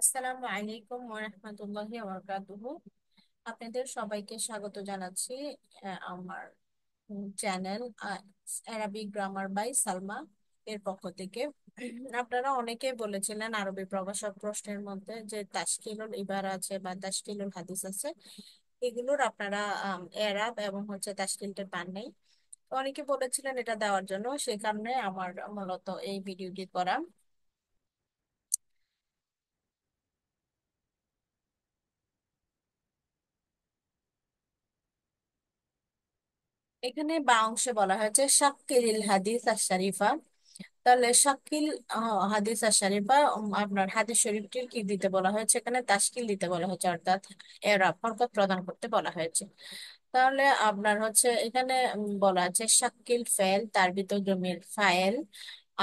আসসালামু আলাইকুম ওয়া রাহমাতুল্লাহি ওয়া বারাকাতুহু। আপনাদের সবাইকে স্বাগত জানাচ্ছি আমার channel Arabic grammar by Salma এর পক্ষ থেকে। আপনারা অনেকে বলেছিলেন আরবি প্রভাষক প্রশ্নের মধ্যে যে তাশকিলুল ইবারা আছে বা তাশকিলুল হাদিস আছে, এগুলোর আপনারা এরাব এবং হচ্ছে তাশকিলটা পান নাই। তো অনেকে বলেছিলেন এটা দেওয়ার জন্য, সে কারণে আমার মূলত এই ভিডিওটি করা। এখানে বা অংশে বলা হয়েছে শাক্কিল হাদিস আর শরীফা। তাহলে শাকিল হাদিস আর শরীফা, আপনার হাদিস শরীফটির কি দিতে বলা হয়েছে? এখানে তাশকিল দিতে বলা হয়েছে, অর্থাৎ এরাব হরকত প্রদান করতে বলা হয়েছে। তাহলে আপনার হচ্ছে এখানে বলা আছে শাকিল ফেল, তার ভিতর জমির ফাইল,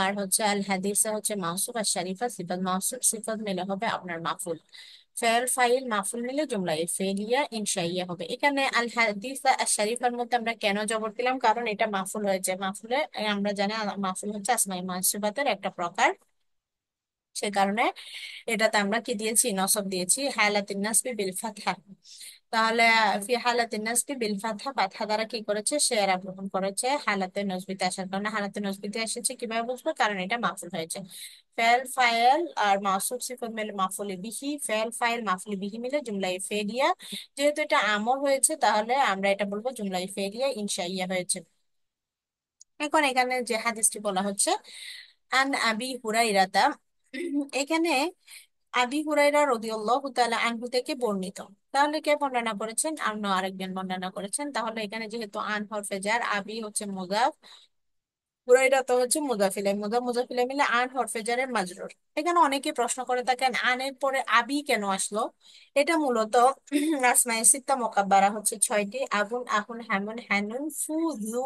আর হচ্ছে আল হাদিসে হচ্ছে মাউসুফ আর শরীফা সিফাত, মাউসুফ সিফাত মিলে হবে আপনার মাফুল। ফেল ফাইল মাফুল মিলে জুমলা ফেলিয়া ইনশাইয়া হবে। এখানে আল হাদিসা আর শরীফার মধ্যে আমরা কেন জবর দিলাম? কারণ এটা মাফুল হয়েছে। মাফুলে আমরা জানি মাফুল হচ্ছে আসমাই মানসুবাতের একটা প্রকার, সে কারণে এটাতে আমরা কি দিয়েছি? নসব দিয়েছি হালাতিন নাসবি বিল ফাতহা। তাহলে ফি হালাতিন নাসবি বিল ফাতহা, ফাতহা দ্বারা কি করেছে? সে এরা গ্রহণ করেছে হালাতে নসবিতে আসার কারণে। হালাতে নসবিতে এসেছে কিভাবে বুঝবো? কারণ এটা মাফুল হয়েছে। ফেল ফাইল আর মাসুব সিফত মিলে মাফুলি বিহি, ফেল ফাইল মাফুলি বিহি মিলে জুমলাই ফেলিয়া। যেহেতু এটা আমর হয়েছে, তাহলে আমরা এটা বলবো জুমলাই ফেলিয়া ইনশাইয়া হয়েছে। এখন এখানে যে হাদিসটি বলা হচ্ছে আন আবি হুরাইরাতা, এখানে আবি হুরাইরা রাদিয়াল্লাহু তাআলা আনহু থেকে বর্ণিত। তাহলে কে বর্ণনা করেছেন? অন্য আরেকজন বর্ণনা করেছেন। তাহলে এখানে যেহেতু আন হরফে জার, আবি হচ্ছে মুজাফ, হুরাইরা তো হচ্ছে মুজাফিলে, মুজাফিলে মিলে আন হরফে জারের মাজরুর। এখানে অনেকে প্রশ্ন করে থাকেন আনের পরে আবি কেন আসলো। এটা মূলত আসমায়ে সিত্তা মুকাব্বারা হচ্ছে ছয়টি, আগুন আহুন হ্যামুন হ্যানুন ফু জু,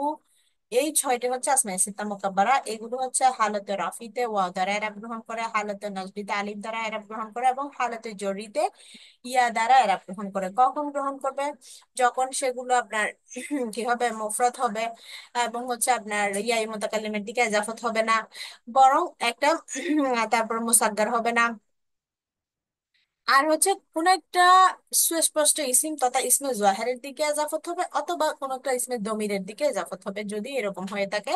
এই ছয়টি হচ্ছে আসমায়ে সিত্তা মুকাব্বারা। এগুলো হচ্ছে হালতে রাফিতে ওয়াও দ্বারা এরাব গ্রহণ করে, হালতে নজবিতে আলিফ দ্বারা এরাব গ্রহণ করে, এবং হালতে জরিতে ইয়া দ্বারা এরাব গ্রহণ করে। কখন গ্রহণ করবে? যখন সেগুলো আপনার কি হবে? মুফরদ হবে, এবং হচ্ছে আপনার ইয়াই মুতাকাল্লিমের দিকে এজাফত হবে না, বরং একটা তারপর মুসাদ্দার হবে না। আর হচ্ছে কোন একটা সুস্পষ্ট ইসিম তথা ইসমে জাহেরের দিকে এজাফত হবে, অথবা কোন একটা ইসমে দমিরের দিকে এজাফত হবে। যদি এরকম হয়ে থাকে,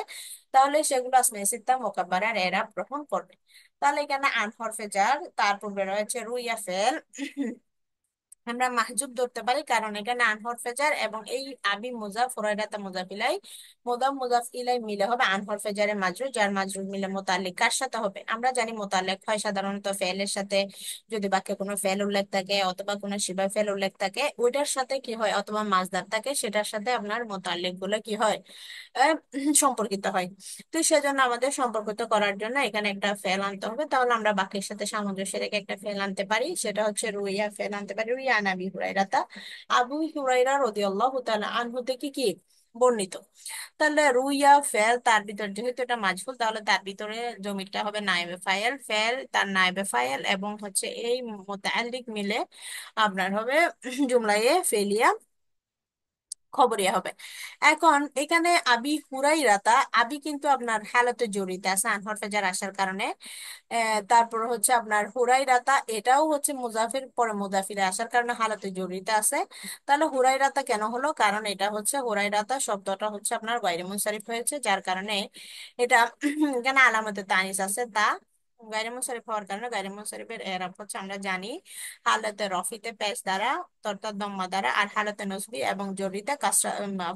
তাহলে সেগুলো আসমে সিত্তা মুকাব্বারার এরাব গ্রহণ করবে। তাহলে এখানে আন হরফে জার, তার পূর্বে রয়েছে রুইয়া ফেল। আমরা মাহজুব ধরতে পারি, কারণ এখানে আন হরফে জার এবং এই আবি মুজাফ ফুরাইরাতা মুজাফ ইলাই, মুজাফ ইলাই মিলে হবে আন হরফে জারে মাজরুর, যার মাজরুর মিলে মোতাল্লিক কার সাথে হবে? আমরা জানি মোতাল্লিক হয় সাধারণত ফেলের সাথে। যদি বাক্যে কোনো ফেল উল্লেখ থাকে অথবা কোনো শিবা ফেল উল্লেখ থাকে, ওইটার সাথে কি হয়? অথবা মাজদার থাকে, সেটার সাথে আপনার মোতাল্লিক গুলো কি হয়? আহ, সম্পর্কিত হয়। তো সেজন্য আমাদের সম্পর্কিত করার জন্য এখানে একটা ফেল আনতে হবে। তাহলে আমরা বাক্যের সাথে সামঞ্জস্য রেখে একটা ফেল আনতে পারি, সেটা হচ্ছে রুইয়া ফেল আনতে পারি। রুইয়া আন আবি হুরাইরাতা, আবু হুরাইরা রাদিয়াল্লাহু তাআলা আনহু থেকে কি বর্ণিত। তাহলে রুইয়া ফেল, তার ভিতর যেহেতু এটা মাজহুল, তাহলে তার ভিতরে জমিরটা হবে নায়েবে ফাইল, ফেল তার নায়েবে ফাইল, এবং হচ্ছে এই মুতাআল্লিক মিলে আপনার হবে জুমলায়ে ফেলিয়া, খবরিয়া হবে। এখন এখানে আবি হুরাইরাতা, আবি কিন্তু আপনার হালতে জড়িত আছে আন হরফে জার আসার কারণে। তারপর হচ্ছে আপনার হুরাইরাতা, এটাও হচ্ছে মুজাফির পরে মুজাফিরে আসার কারণে হালতে জড়িত আছে। তাহলে হুরাইরাতা কেন হলো? কারণ এটা হচ্ছে হুরাইরাতা শব্দটা হচ্ছে আপনার গায়রে মুনসারিফ হয়েছে, যার কারণে এটা এখানে আলামতে তানিস আছে তা। গায়রে মুনসারিফ হওয়ার কারণে গায়রে মুনসারিফের এরাব হচ্ছে আমরা জানি হালতে রফিতে পেশ দ্বারা, অর্থাৎ দম্মা দ্বারা, আর হালতে নসবি এবং জরিতে কাসরা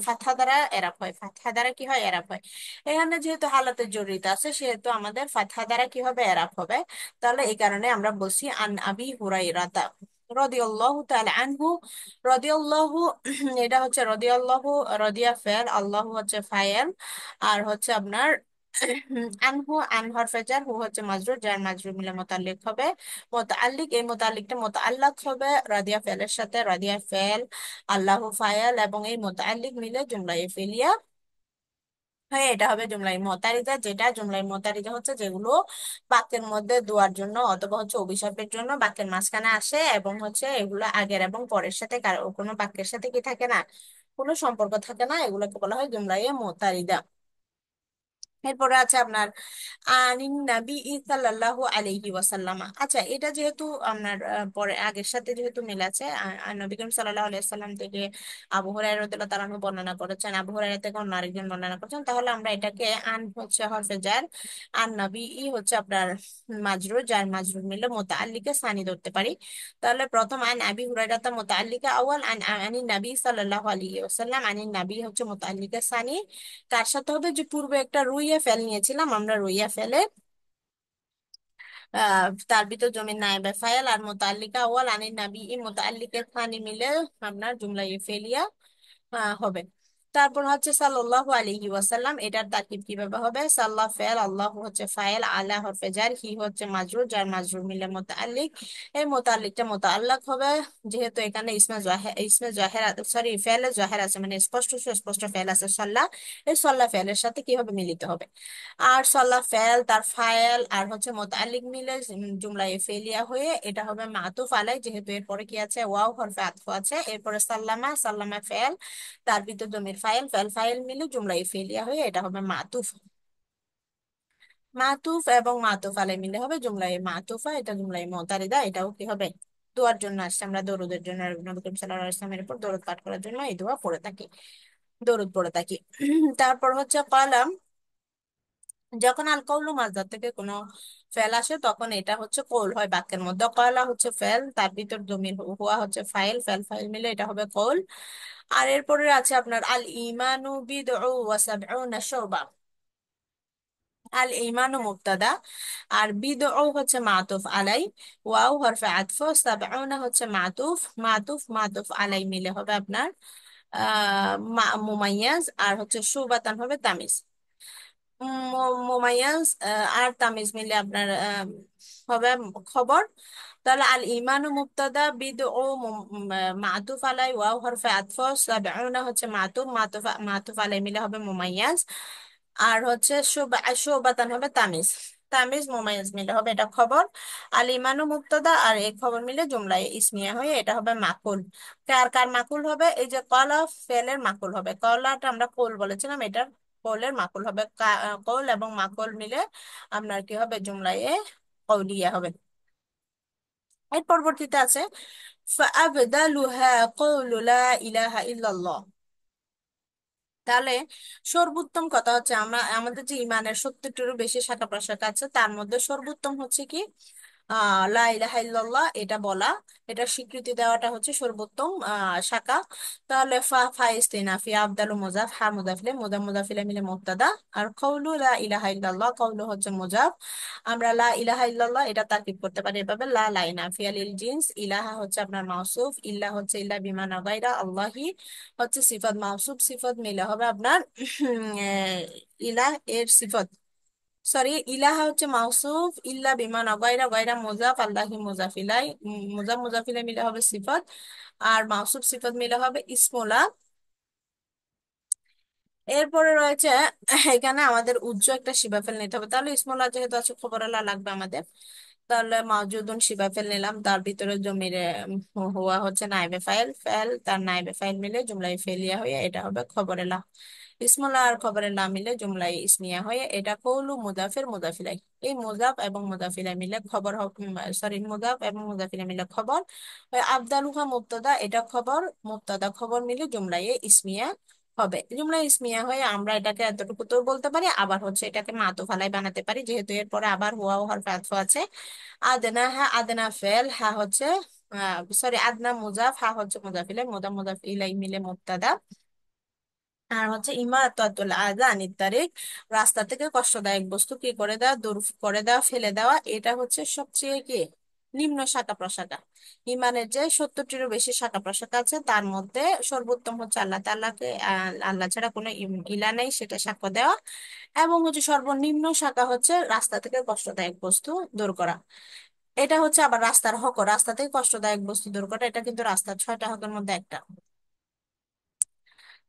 ফাতহা দ্বারা এরাব হয়। ফাতহা দ্বারা কি হয়? এরাব হয়। এখানে যেহেতু হালতে জরিত আছে, সেহেতু আমাদের ফাতহা দ্বারা কি হবে? এরাব হবে। তাহলে এই কারণে আমরা বলছি আন আবি হুরাইরাতা রাদিয়াল্লাহু তাআলা আনহু। রাদিয়াল্লাহু এটা হচ্ছে রাদিয়াল্লাহু, রাদিয়া ফেল, আল্লাহু হচ্ছে ফাইল, আর হচ্ছে আপনার আনহু আন হরফে জার, হু হচ্ছে মাজরুর, যার মাজরুর মিলে মুতাল্লিক হবে মুতাআল্লিক। এই মুতাআল্লিকটা মুতাআল্লাক হবে রাদিয়া ফেলের সাথে, রাদিয়া ফেল আল্লাহু ফায়াল, এবং এই মুতাআল্লিক মিলে জুমলায়ে ফেলিয়া হয়ে এটা হবে জুমলাই মুতারিজা। যেটা জুমলাই মুতারিজা হচ্ছে যেগুলো বাক্যের মধ্যে দোয়ার জন্য অথবা হচ্ছে অভিশাপের জন্য বাক্যের মাঝখানে আসে, এবং হচ্ছে এগুলো আগের এবং পরের সাথে কারো কোনো বাক্যের সাথে কি থাকে না, কোনো সম্পর্ক থাকে না, এগুলোকে বলা হয় জুমলাই মুতারিদা। এরপরে আছে আপনার আনিন নবী সাল্লাল্লাহু আলাইহি ওয়াসাল্লাম। আচ্ছা, এটা যেহেতু আপনার পরে আগের সাথে যেহেতু মিল আছে, নবী করিম সাল্লাল্লাহু আলাইহি ওয়াসাল্লাম থেকে আবু হুরায়রা রাদিয়াল্লাহু তাআলা আনহু বর্ণনা করেছেন, আবু হুরায়রা থেকে অন্য আরেকজন বর্ণনা করেছেন, তাহলে আমরা এটাকে আন হচ্ছে হরফে জার, আন নবী হচ্ছে আপনার মাজরুর, যার মাজরুর মিলে মুতাআল্লিকে সানি ধরতে পারি। তাহলে প্রথম আন আবি হুরায়রা তা মুতাআল্লিকা আউয়াল, আনিন নবী সাল্লাল্লাহু আলাইহি ওয়াসাল্লাম, আনিন নবী হচ্ছে মুতাআল্লিকা সানি। কার সাথে হবে, যে পূর্বে একটা রুইয়া ফেল নিয়েছিলাম আমরা, রুইয়া ফেলে তার ভিতর জমির নায়েবে ফাইল আর মুতাল্লিকা ওয়াল আনিন নাবি মুতাল্লিকের ফানি মিলে আপনার জুমলা ফেলিয়া হবে। তারপর হচ্ছে সাল্লাল্লাহু আলাইহি ওয়াসাল্লাম, এটার তারকিব কিভাবে হবে, সাল্লাহ ফেল, আল্লাহ হচ্ছে ফাইল, আলা হরফে জার, হি হচ্ছে মাজরুর, যার মাজরুর মিলে মুতাল্লিক, এই মুতাল্লিকটা মুতাআল্লাক হবে। যেহেতু এখানে ইসমে জাহের, সরি ফেলে জাহের আছে, মানে স্পষ্ট সুস্পষ্ট ফেল আছে সাল্লাহ, এই সাল্লাহ ফেলের সাথে কি হবে, মিলিত হবে। আর সাল্লাহ ফেল তার ফাইল আর হচ্ছে মুতাল্লিক মিলে জুমলায় ফেলিয়া হয়ে এটা হবে মাতুফ আলাই, যেহেতু এরপরে কি আছে, ওয়াও হরফে আতফ আছে, এরপরে সাল্লামা, সাল্লামা ফেল, তার ভিতর জমির ফাইল, ফেল ফাইল মিলে জুমলায় ফেলিয়া হয়ে এটা হবে মাতুফ। মাতুফ এবং মাতুফ আলাই মিলে হবে জুমলায় মাতুফা, এটা জুমলায় মুতারিদা, এটাও কি হবে, দোয়ার জন্য আসছে, আমরা দরুদের জন্য নবী করিম সাল্লাল্লাহু আলাইহি ওয়াসাল্লামের উপর দরুদ পাঠ করার জন্য এই দোয়া পড়ে থাকি, দরুদ পড়ে থাকি। তারপর হচ্ছে কলাম, যখন আল কৌলু মাজদার থেকে কোনো ফেল আসে তখন এটা হচ্ছে কৌল হয় বাক্যের মধ্যে। কয়লা হচ্ছে ফেল, তার ভিতর জমির হুয়া হচ্ছে ফাইল, ফেল ফাইল মিলে এটা হবে কৌল। আর এরপরে আছে আপনার আল ইমানু বিদউ ওয়া সাবউনা শুবা। আল ইমানু মুবতাদা, আর বিদউ হচ্ছে মাতুফ আলাই, ওয়াও হরফে আতফ, সাবউনা হচ্ছে মাতুফ, মাতুফ মাতুফ আলাই মিলে হবে আপনার মুমাইয়াজ, আর হচ্ছে শুবাতান হবে তামিজ। মুমাইয়াজ আর তামিজ মিলে আপনার হবে খবর। তাহলে আল ইমানু মুবতাদা, বিদউ মাতুফ আলাই, ওয়াও হরফে আতফ, সাবউনা হচ্ছে মাতুফ, মাতুফ আলাই মিলে হবে মুমাইয়াজ, আর হচ্ছে শুবাতান হবে তামিজ, তামিজ মুমাইয়াজ মিলে হবে এটা খবর। আল ইমানু মুবতাদা আর এই খবর মিলে জুমলায় ইসমিয়া হয়ে এটা হবে মাকুল। কার কার মাকুল হবে, এই যে কলা ফেলের মাকুল হবে, কলাটা আমরা কোল বলেছিলাম, এটা কৌলের মাকুল হবে, কৌল এবং মাকুল মিলে আপনার কি হবে, জুমলায় কৌলিয়া হবে। এর পরবর্তীতে আছে ফাআবদালুহা কৌলু লা ইলাহা ইল্লাল্লাহ। তাহলে সর্বোত্তম কথা হচ্ছে, আমরা আমাদের যে ইমানের 70টিরও বেশি শাখা প্রশাখা আছে, তার মধ্যে সর্বোত্তম হচ্ছে কি, লা ইলাহা ইল্লাল্লাহ এটা বলা, এটা স্বীকৃতি দেওয়াটা হচ্ছে সর্বোত্তম শাখা। তাহলে ফা ইস্তিনাফি, আবদালু মুজাফ, হা মুজাফিলে, মুজাফিলে মিলে মুবতাদা, আর কওলু লা ইলাহা ইল্লাল্লাহ, কওলু হচ্ছে মুজাফ। আমরা লা ইলাহা ইল্লাল্লাহ এটা তারকিব করতে পারি এভাবে, লা লাইনা ফিয়ালিল জিন্স, ইলাহা হচ্ছে আপনার মাউসুফ, ইল্লা হচ্ছে ইল্লা বিমানা গায়রা, আল্লাহি হচ্ছে সিফাত, মাউসুফ সিফাত মিলে হবে আপনার ইলাহ এর সিফাত, সরি ইলাহা হচ্ছে মাউসুফ, ইল্লা বিমান গায়রা, গায়রা মুজাফ, আল্লাহি মুজাফিলাই, মুজাফিলাই মিলে হবে সিফাত, আর মাউসুফ সিফাত মিলে হবে ইসমুলা। এরপরে রয়েছে এখানে আমাদের একটা শিবাফেল নিতে হবে, তাহলে ইসমুল্লাহ যেহেতু আছে খবর আল্লাহ লাগবে আমাদের, তাহলে মাউজুদুন শিবাফেল নিলাম, তার ভিতরে জমির হুয়া হচ্ছে নাইবে ফাইল, ফেল তার নাইবে ফাইল মিলে জুমলাই ফেলিয়া হয়ে এটা হবে খবরেলা। ইসমুল্লাহ আর খবরেলা মিলে জুমলাই ইসমিয়া হয়ে এটা কৌলু মুদাফের মুদাফিলাই, এই মুজাফ এবং মুদাফিলাই মিলে খবর, সরি মুজাফ এবং মুদাফিলাই মিলে খবর। আবদালুহা মুবতাদা, এটা খবর, মুবতাদা খবর মিলে জুমলাই ইসমিয়া হবে। জুমলা ইসমিয়া হয়ে আমরা এটাকে এতটুকু তো বলতে পারি, আবার হচ্ছে এটাকে মাতুফ আলাই বানাতে পারি, যেহেতু এরপরে আবার হুয়া ও হরফে আতফ আছে। আদনা, হ্যাঁ আদনা ফেল, হ্যাঁ হচ্ছে সরি আদনা মুজাফ, হ্যাঁ হচ্ছে মুজাফিলে, মুজাফিলাই মিলে মুবতাদা, আর হচ্ছে ইমাতাতুল আযা আনিত তারিক, রাস্তা থেকে কষ্টদায়ক বস্তু কি করে দেওয়া, দূর করে দেওয়া, ফেলে দেওয়া, এটা হচ্ছে সবচেয়ে কি নিম্ন শাখা প্রশাখা। ইমানের যে 70টিরও বেশি শাখা প্রশাখা আছে, তার মধ্যে সর্বোত্তম হচ্ছে আল্লাহ তাআলাকে, আল্লাহ ছাড়া কোনো ইলা নেই সেটা সাক্ষ্য দেওয়া, এবং হচ্ছে সর্বনিম্ন শাখা হচ্ছে রাস্তা থেকে কষ্টদায়ক বস্তু দূর করা। এটা হচ্ছে আবার রাস্তার হক, রাস্তা থেকে কষ্টদায়ক বস্তু দূর করা, এটা কিন্তু রাস্তার 6টা হকের মধ্যে একটা।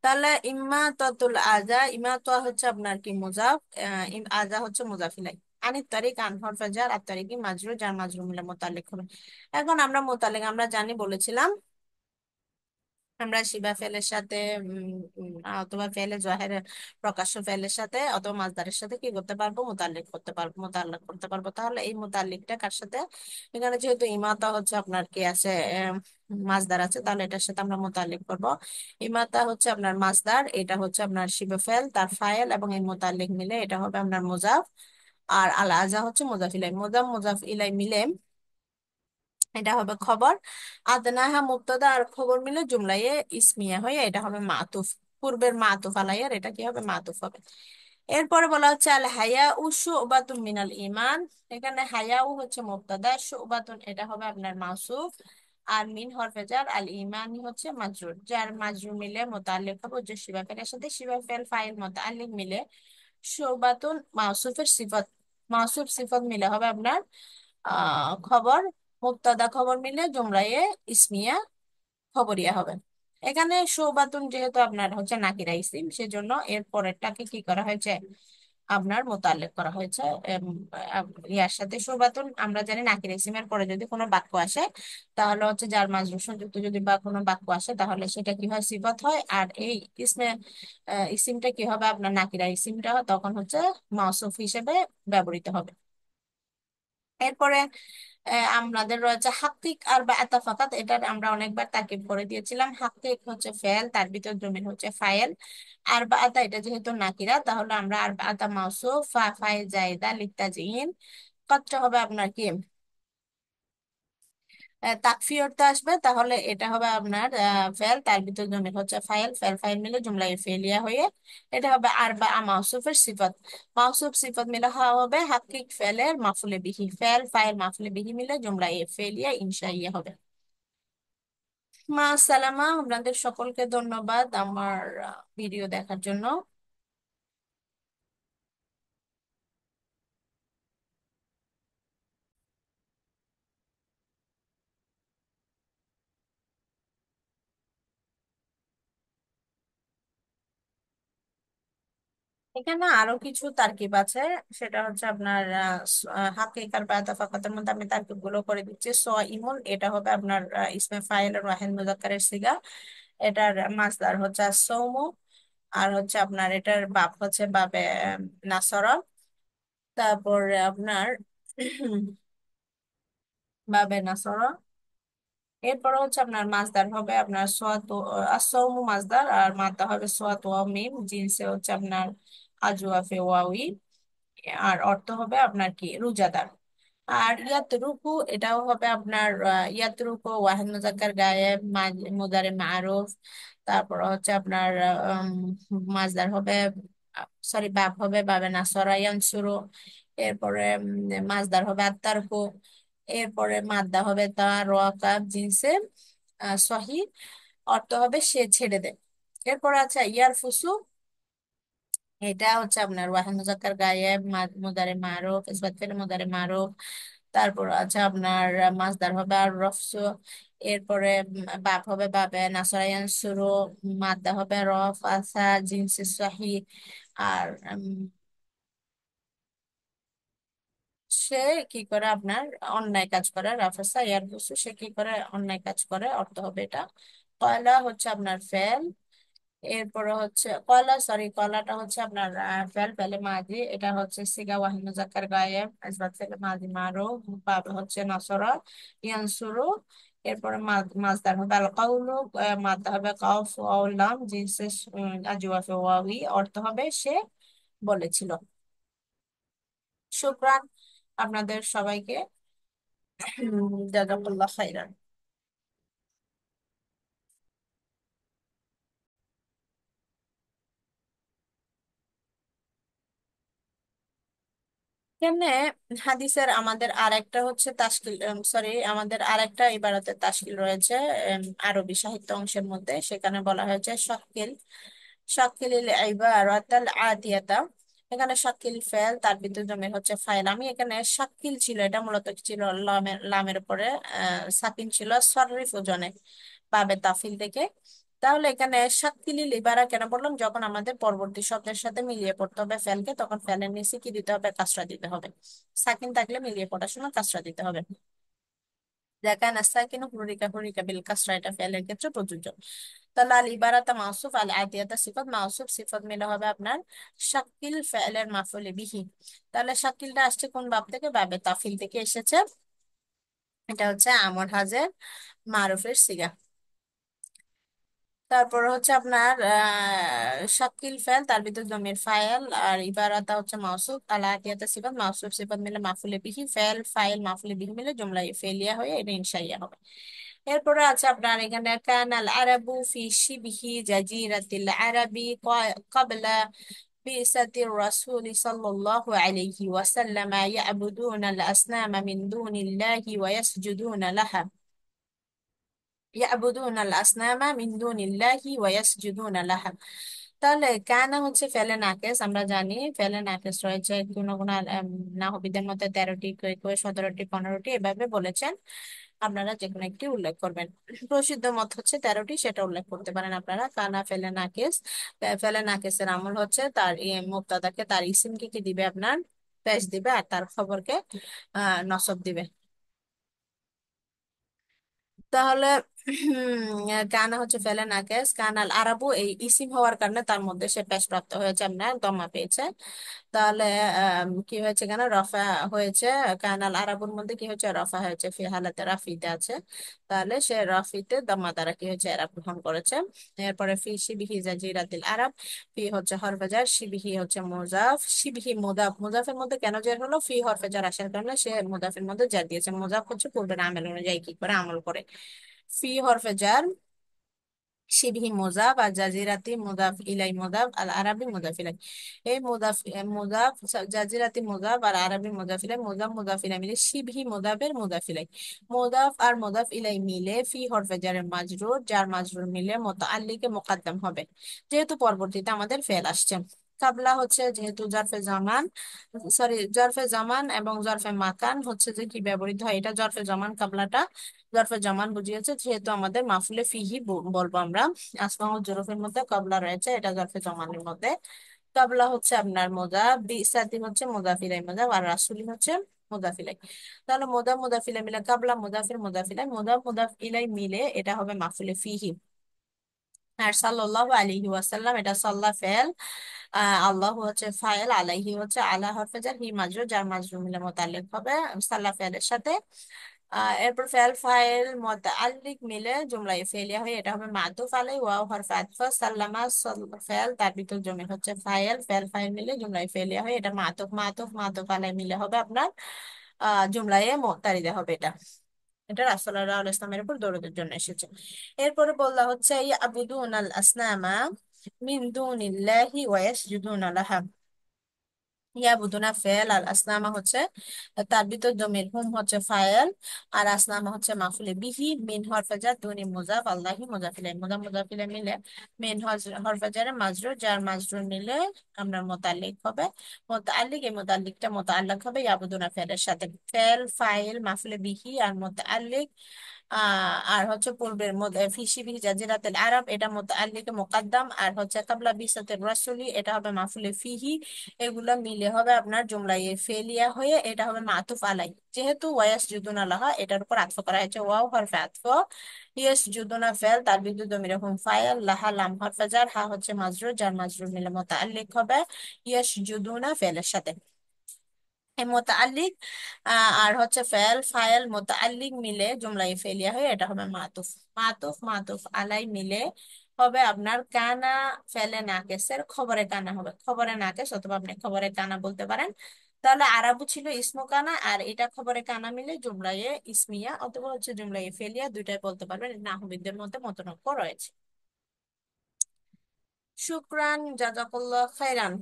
তাহলে ইমাতাতুল আজা, ইমাতা হচ্ছে আপনার কি মুজাফ, আজা হচ্ছে মুজাফিলাই, আনিত তারিক আন হরফে জার, আত তারিকি মাজরুর, যার মাজরুর মিলে মুতাল্লিক হবে। এখন আমরা মুতাল্লিক আমরা জানি বলেছিলাম আমরা শিবা ফেলের সাথে অথবা ফেলে জহের প্রকাশ্য ফেলের সাথে অথবা মাসদারের সাথে কি করতে পারবো, মুতাল্লিক করতে পারবো, মুতাল্লাক করতে পারবো। তাহলে এই মুতাল্লিকটা কার সাথে, এখানে যেহেতু ইমাতা হচ্ছে আপনার কি আছে, মাসদার আছে, তাহলে এটার সাথে আমরা মুতাল্লিক করব। ইমাতা হচ্ছে আপনার মাসদার, এটা হচ্ছে আপনার শিবা ফেল তার ফাইল, এবং এই মুতাল্লিক মিলে এটা হবে আপনার মুজাফ। আর আল আজা হচ্ছে মুজাফ ইলাই, মুজাফ মুজাফ ইলাই মিলে এটা হবে খবর। আদনাহা মুবতাদা আর খবর মিলে জুমলায় ইসমিয়া হয়ে এটা হবে মাতুফ। পূর্বের মাতুফ আলাইয়ার এটা কি হবে, মাতুফ হবে। এরপরে বলা হচ্ছে আল হায়া উ শুবাতুন মিনাল ইমান। এখানে হায়া উ হচ্ছে মুবতাদা, শুবাতুন এটা হবে আপনার মাসুফ, আর মিন হরফে জার, আল ইমানি হচ্ছে মাজরুর। যার মাজরুর মিলে মুতাল্লিক হবে যে শিবা ফেলের সাথে, শিবা ফেল ফাইল মুতাল্লিক মিলে শুবাতুন মাসুফের সিফাত, মাসুফ সিফাত মিলে হবে আপনার খবর। মুবতাদা খবর মিলে জুমলায়ে ইসমিয়া খবরিয়া হবে। এখানে শোবাতুন যেহেতু আপনার হচ্ছে নাকিরা ইসিম, সেজন্য এর পরেরটাকে কি করা হয়েছে, আপনার মোতালেব করা হয়েছে। ইয়ার সাথে শোবাতুন আমরা জানি নাকিরা ইসিমের পরে যদি কোনো বাক্য আসে, তাহলে হচ্ছে যার মাজরুর সংযুক্ত যদি বা কোনো বাক্য আসে, তাহলে সেটা কি হয়, সিফাত হয়। আর এই ইসমে ইসিমটা কি হবে, আপনার নাকিরা ইসিমটা তখন হচ্ছে মাউসুফ হিসেবে ব্যবহৃত হবে। এরপরে আমাদের রয়েছে হাক্কিক আর বা আতাফাকাত। এটা আমরা অনেকবার তাকিব করে দিয়েছিলাম। হাক্কিক হচ্ছে ফেল, তার ভিতর জমির হচ্ছে ফাইল। আর বা আতা এটা যেহেতু নাকিরা, তাহলে আমরা আর বা আতা মাউসুফ, ফা ফাইল জায়দা লিত্তাজিন। কতটা হবে আপনার কি, তাকফি অর্থে আসবে, তাহলে এটা হবে আপনার ফেল, তার ভিতর জমির হচ্ছে ফাইল, ফেল ফাইল মিলে জুমলায় ফেলিয়া হয়ে এটা হবে আর বা মাউসুফের সিফাত। মাউসুফ সিফাত মিলে হওয়া হবে হাক্কিক ফেলের মাফুলে বিহি, ফেল ফাইল মাফুলে বিহি মিলে জুমলায় ফেলিয়া ইনশাইয়া হবে। মা সালামা, আপনাদের সকলকে ধন্যবাদ আমার ভিডিও দেখার জন্য। এখানে আরো কিছু তারকিব আছে, সেটা হচ্ছে আপনার হাকিকার বা তাফাকাতের মধ্যে আমি তারকিব গুলো করে দিচ্ছি। ইমুন এটা হবে আপনার ইসমে ফাইল আর ওয়াহিদ মুজাক্কারের সিগা, এটার মাসদার হচ্ছে সৌমু। আর হচ্ছে আপনার এটার বাপ হচ্ছে বাবে নাসরা। তারপরে আপনার বাবে নাসরা। এরপর হচ্ছে আপনার মাসদার হবে আপনার সোয়াত, আসৌমু মাসদার, আর মাদা হবে সোয়াত ওয়া মিম, জিনসে হচ্ছে আপনার আজওয়াফে ওয়াউই। আর অর্থ হবে আপনার কি, রোজাদার। আর ইয়াতরুকু এটাও হবে আপনার ইয়াতরুকু ওয়াহিদ মুজাক্কার গায়েব, মুদারে মারুফ। তারপর হচ্ছে আপনার মাজদার হবে, সরি বাব হবে বাবে নাসরা ইয়ানসুরু। এরপরে মাজদার হবে আত্তারকু। এরপরে মাদ্দা হবে তা রাকাব জিনসে সহি, অর্থ হবে সে ছেড়ে দেয়। এরপর আছে ইয়ারফুসু, এটা হচ্ছে আপনার ওয়াহিদ মুজাক্কার গায়েব, মুদারে মারুফ, ইসবাত ফেলে মুদারে মারুফ। তারপর আছে আপনার মাসদার হবে আর রফসু। এরপরে বাপ হবে বাবে নাসরায়ান শুরু, মাদ্দা হবে রফ আসা জিনসি সহি। আর সে কি করে আপনার অন্যায় কাজ করে, রাফাসা ইয়ারবুসু সে কি করে অন্যায় কাজ করে, অর্থ হবে এটা। কয়লা হচ্ছে আপনার ফেল। এরপরে হচ্ছে কয়লা, সরি কয়লাটা হচ্ছে আপনার ফেল ফেলে মাদি, এটা হচ্ছে সিগা ওয়াহিদ মুজাক্কার গায়েব, ইসবাত ফেলে মাদি মারুফ, বাব হচ্ছে নসরা ইয়ানসুরু। এরপরে মাসদার হবে আল কাউলু, মাদ্দা হবে কাউফ ওয়াও লাম জিনসে আজওয়াফে ওয়াবি, অর্থ হবে সে বলেছিল। শুকরান আপনাদের সবাইকে, জাযাকাল্লাহ খাইরান। এখানে হাদিসের আমাদের আরেকটা হচ্ছে তাশকিল, সরি আমাদের আরেকটা ইবারতের তাশকিল রয়েছে আরবি সাহিত্য অংশের মধ্যে। সেখানে বলা হয়েছে শাকিল, শাকিল ইবারাতাল আতিয়াতা। এখানে শাকিল ফেল, তার ভিতর জমির হচ্ছে ফাইল। আমি এখানে শাকিল ছিল, এটা মূলত ছিল লামের, লামের উপরে সাকিন ছিল সররিফ ওজনে পাবে তাফিল থেকে। তাহলে এখানে শাকিলিল ইবারা কেন বললাম, যখন আমাদের পরবর্তী শব্দের সাথে মিলিয়ে পড়তে হবে ফেলকে, তখন ফেলের নিচে কি দিতে হবে, কাসরা দিতে হবে। সাকিন থাকলে মিলিয়ে পড়ার সময় কাসরা দিতে হবে। যা কানা সাকিনু হুরিকা হুরিকা বিল কাসরা, এটা ফেলের ক্ষেত্রে প্রযোজ্য। তাহলে আল ইবারাতা মাউসুফ, আল আদিয়াতা সিফাত, মাউসুফ সিফাত মিলে হবে আপনার শাকিল ফেলের মাফুলে বিহি। তাহলে শাকিলটা আসছে কোন বাব থেকে? বাবে তাফিল থেকে এসেছে। এটা হচ্ছে আমর হাজের মারুফের সিগা। তারপর হচ্ছে আপনার শাকিল ফেল, তার ভিতর জমির ফাইল, আর ইবারাতা হচ্ছে মাউসুফ, আলা আতিয়াতা সিফাত, মাউসুফ সিফাত মিলে মাফুলে বিহি, ফেল ফাইল মাফুলে বিহি মিলে জুমলা ফেলিয়া হয়ে এটা ইনশাইয়া হবে। এরপরে আছে আপনার এখানে কানাল আরাবু ফি শিবিহি জাজিরাতিল আরাবি ক্বাবলা بعثة الرسول صلى الله عليه وسلم يعبدون الأصنام من دون الله ويسجدون لها ইয়াবুদুনা আল আসনামা মিন দুনিল্লাহি ওয়া ইয়াসজুদুনা লাহা। তাহলে কানা হচ্ছে ফেলে নাকেস, আমরা জানি ফেলে নাকেস রয়েছে কোন কোন নাহবিদের মধ্যে 13টি, কেউ কেউ 17টি, 15টি এভাবে বলেছেন। আপনারা যে কোনো একটি উল্লেখ করবেন। প্রসিদ্ধ মত হচ্ছে 13টি, সেটা উল্লেখ করতে পারেন আপনারা। কানা ফেলে নাকেস, ফেলে নাকেসের আমল হচ্ছে তার মুবতাদাকে, তার ইসিমকে কি দিবে? আপনার পেশ দিবে, আর তার খবরকে নসব দিবে। তাহলে কানা হচ্ছে ফেলে নাকেস, কানাল আরাবু এই ইসিম হওয়ার কারণে তার মধ্যে সে পেশ প্রাপ্ত হয়েছে, আপনার দমা পেয়েছে। তাহলে কি হয়েছে? কেন রফা হয়েছে? কানাল আরাবুর মধ্যে কি হচ্ছে? রফা হয়েছে, ফি হালাতে রাফিতে আছে। তাহলে সে রাফিতে দমা দ্বারা কি হয়েছে? এরা গ্রহণ করেছে। এরপরে ফি শিবিহি জাজিরাতিল আরব, ফি হচ্ছে হরফেজার, শিবিহি হচ্ছে মুজাফ, শিবিহি মুদাফ। মুজাফের মধ্যে কেন জের হলো? ফি হরফেজার আসার কারণে সে মুদাফের মধ্যে জার দিয়েছে। মুজাফ হচ্ছে পূর্বের আমল অনুযায়ী কি করে আমল করে। ফি হরফে জার, শিবহি মুজাফ, আর জাজিরাতি মুজাফ ইলাই, মুজাফ আল আরবি মুজাফ ইলাই। এই মুজাফ জাজিরাতি মুজাফ আর আরবি মুজাফ ইলাই, মুজাফ মুজাফ ইলাই মিলে শিবহি মুজাফের মুজাফ ইলাই। মুজাফ আর মুজাফ ইলাই মিলে ফি হরফে জারের মাজরুর, যার মাজরুর মিলে মুতাআল্লিকে মুকাদ্দাম হবে, যেহেতু পরবর্তীতে আমাদের ফেল আসছে। কাবলা হচ্ছে যেহেতু জরফে জামান, সরি জরফে জামান এবং জরফে মাকান হচ্ছে যে কি ব্যবহৃত হয়, এটা জরফে জামান কাবলাটা জরফে জামান বুঝিয়েছে, যেহেতু আমাদের মাফুলে ফিহি বলবো আমরা। আসমা ও জরফের মধ্যে কাবলা রয়েছে, এটা জরফে জামানের মধ্যে। কাবলা হচ্ছে আপনার মোজা, বিসাতি হচ্ছে মুদাফিলাই মোজা, আর রাসুলি হচ্ছে মুদাফিলাই। তাহলে মুদাফিলাই মিলে কাবলা মুদাফির মুদাফিলাই, মুদাফিলাই মিলে এটা হবে মাফুলে ফিহি। আর সাল্লাল্লাহু আলাইহি ওয়াসাল্লাম এটা সাল্লা ফেল, আল্লাহ হচ্ছে ফাইল, আলাইহি হচ্ছে আলা হরফে জার, হি মাজরুর, যার মাজরুর মিলে মুতাল্লিক হবে সাল্লা ফেলের সাথে। এরপর ফেল ফাইল মুতাআল্লিক মিলে জুমলায়ে ফেলিয়া হয়ে এটা হবে মাতুফ আলাই, ওয়াও হরফে আতফ, সাল্লামা ফেল, তার ভিতর জমি হচ্ছে ফাইল, ফেল ফাইল মিলে জুমলায়ে ফেলিয়া হয়ে এটা মাতুফ, মাতুফ আলাই মিলে হবে আপনার জুমলায়ে মুতারিদা হবে এটা। এটা রাসূলুল্লাহ সাল্লাল্লাহু আলাইহি ওয়াসাল্লামের উপর দরুদের জন্য এসেছে। এরপরে বলা হচ্ছে ইয়াবুদুন আল আসনামা মিন দুনিল্লাহি ওয়া ইয়াসজুদুনা লাহা। ইয়াবুদুনা ফেল, আর আসনামা হচ্ছে তার ভিতর জমির, হুম হচ্ছে ফায়েল, আর আসনামা হচ্ছে মাফুলে বিহি, মিন হরফাজার, দুনি মুজাফ, আল্লাহি মুজাফিলাই, মুজাফিলাই মিলে মিন হরফাজারে মাজরুর, যার মাজরুর মিলে আমরা মোতাল্লিক হবে। মোতাল্লিক, এই মোতাল্লিকটা মোতাল্লাক হবে ইয়াবুদুনা ফেলের সাথে। ফেল ফাইল মাফুলে বিহি আর মোতাল্লিক, আর হচ্ছে পূর্বের মধ্যে ফিসি বিহি জাজিরাতুল আরব, এটা মোতাল্লিকে মুকাদ্দাম, আর হচ্ছে কাবলা বিসাতের রাসূলি, এটা হবে মাফুলে ফিহি। এগুলা মিলে হবে আপনার জুমলায়ে ফেলিয়া হয়ে এটা হবে মাতুফ আলাই, যেহেতু ওয়াস জুদুনা লাহা এটার উপর আতফ করা হয়েছে, ওয়াও হরফে আতফ, ইয়াস জুদুনা ফেল, তার বিদ্যুৎ দমির হুম ফাইল, লাহা লাম হরফে জার, হা হচ্ছে মাজরুর, যার মাজরুর মিলে মুতাআল্লিক হবে ইয়াস জুদুনা ফেলের সাথে। এই মুতাআল্লিক আর হচ্ছে ফেল ফাইল মুতাআল্লিক মিলে জুমলায়ে ফেলিয়া হয়ে এটা হবে মাতুফ। মাতুফ আলাই মিলে হবে আপনার কানা ফেলে নাকেসের খবরে কানা হবে, খবরে নাকেস অথবা আপনি খবরে কানা বলতে পারেন। তাহলে আরাবু ছিল ইসমু কানা, আর এটা খবরে কানা মিলে জুমলায়ে ইসমিয়া অথবা হচ্ছে জুমলায়ে ফেলিয়া, দুইটাই বলতে পারবেন। নাহবিদের মধ্যে মতনক্য রয়েছে। শুকরান, জাযাকাল্লাহ খাইরান।